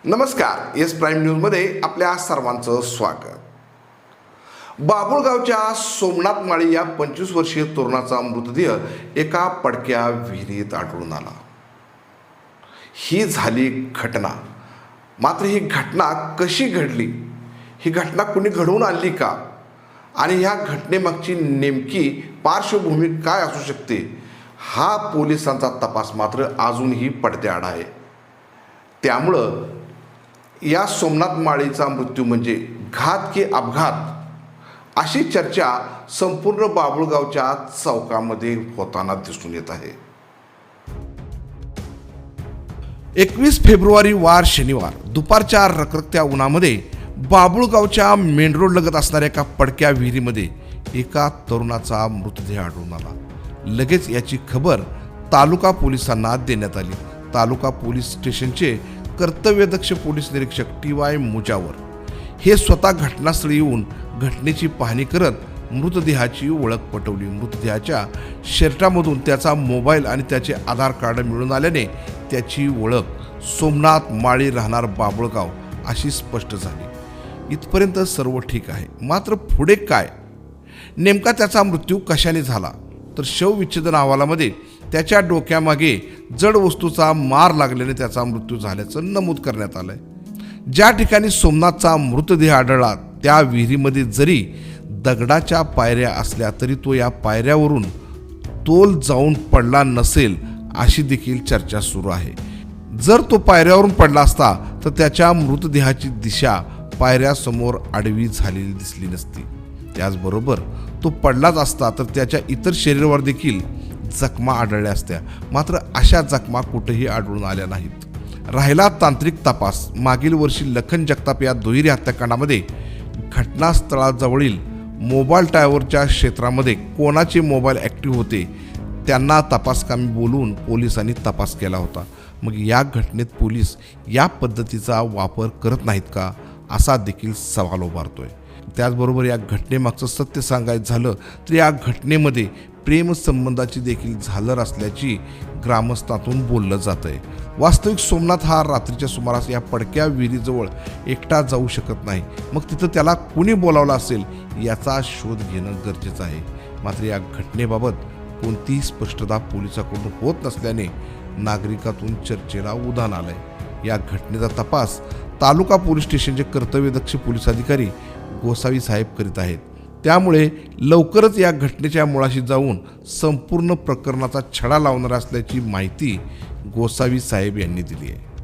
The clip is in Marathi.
नमस्कार, एस प्राईम न्यूजमध्ये आपल्या सर्वांचं स्वागत. बाभुळगावच्या सोमनाथ माळी या 25 वर्षीय तरुणाचा मृतदेह एका पडक्या विहिरीत आढळून आला. ही झाली घटना. मात्र ही घटना कशी घडली, ही घटना कुणी घडवून आणली का, आणि ह्या घटनेमागची नेमकी पार्श्वभूमी काय असू शकते, हा पोलिसांचा तपास मात्र अजूनही पडद्याआड आहे. त्यामुळं या सोमनाथ माळीचा मृत्यू म्हणजे घात की अपघात अशी चर्चा संपूर्ण बाभुळगावच्या चौकामध्ये होताना दिसून येत आहे. 21 फेब्रुवारी वार शनिवार दुपारच्या रखरखत्या उन्हामध्ये बाभुळगावच्या मेन रोड लगत असणाऱ्या एका पडक्या विहिरीमध्ये एका तरुणाचा मृतदेह आढळून आला. लगेच याची खबर तालुका पोलिसांना देण्यात आली. तालुका पोलीस स्टेशनचे कर्तव्यदक्ष पोलीस निरीक्षक TY मुजावर हे स्वतः घटनास्थळी येऊन घटनेची पाहणी करत मृतदेहाची ओळख पटवली. मृतदेहाच्या शर्टामधून त्याचा मोबाईल आणि त्याचे आधार कार्ड मिळून आल्याने त्याची ओळख सोमनाथ माळी राहणार बाभुळगाव अशी स्पष्ट झाली. इथपर्यंत सर्व ठीक आहे. मात्र पुढे काय, नेमका त्याचा मृत्यू कशाने झाला, तर शवविच्छेदन अहवालामध्ये त्याच्या डोक्यामागे जड वस्तूचा मार लागल्याने त्याचा मृत्यू झाल्याचं नमूद करण्यात आलंय. ज्या ठिकाणी सोमनाथचा मृतदेह आढळला त्या विहिरीमध्ये जरी दगडाच्या पायऱ्या असल्या तरी तो या पायऱ्यावरून तोल जाऊन पडला नसेल अशी देखील चर्चा सुरू आहे. जर तो पायऱ्यावरून पडला असता तर त्याच्या मृतदेहाची दिशा पायऱ्यासमोर आडवी झालेली दिसली नसती. त्याचबरोबर तो पडलाच असता तर त्याच्या इतर शरीरावर देखील जखमा आढळल्या असत्या. मात्र अशा जखमा कुठेही आढळून आल्या नाहीत. राहिला तांत्रिक तपास. मागील वर्षी लखन जगताप या दुहेरी हत्याकांडामध्ये घटनास्थळाजवळील मोबाईल टावरच्या क्षेत्रामध्ये कोणाचे मोबाईल ॲक्टिव्ह होते त्यांना तपासकामी बोलवून पोलिसांनी तपास केला होता. मग या घटनेत पोलीस या पद्धतीचा वापर करत नाहीत का, असा देखील सवाल उभारतोय. त्याचबरोबर या घटनेमागचं सत्य सांगायचं झालं तर या घटनेमध्ये प्रेमसंबंधाची देखील झालर असल्याची ग्रामस्थातून बोललं जात आहे. वास्तविक सोमनाथ हा रात्रीच्या सुमारास या पडक्या विहिरीजवळ एकटा जाऊ शकत नाही. मग तिथं त्याला कुणी बोलावलं असेल याचा शोध घेणं गरजेचं आहे. मात्र या घटनेबाबत कोणतीही स्पष्टता पोलिसांकडून होत नसल्याने नागरिकातून चर्चेला उधाण आलंय. या घटनेचा तपास तालुका पोलीस स्टेशनचे कर्तव्यदक्ष पोलीस अधिकारी गोसावी साहेब करीत आहेत. त्यामुळे लवकरच या घटनेच्या मुळाशी जाऊन संपूर्ण प्रकरणाचा छडा लावणार असल्याची माहिती गोसावी साहेब यांनी दिली आहे.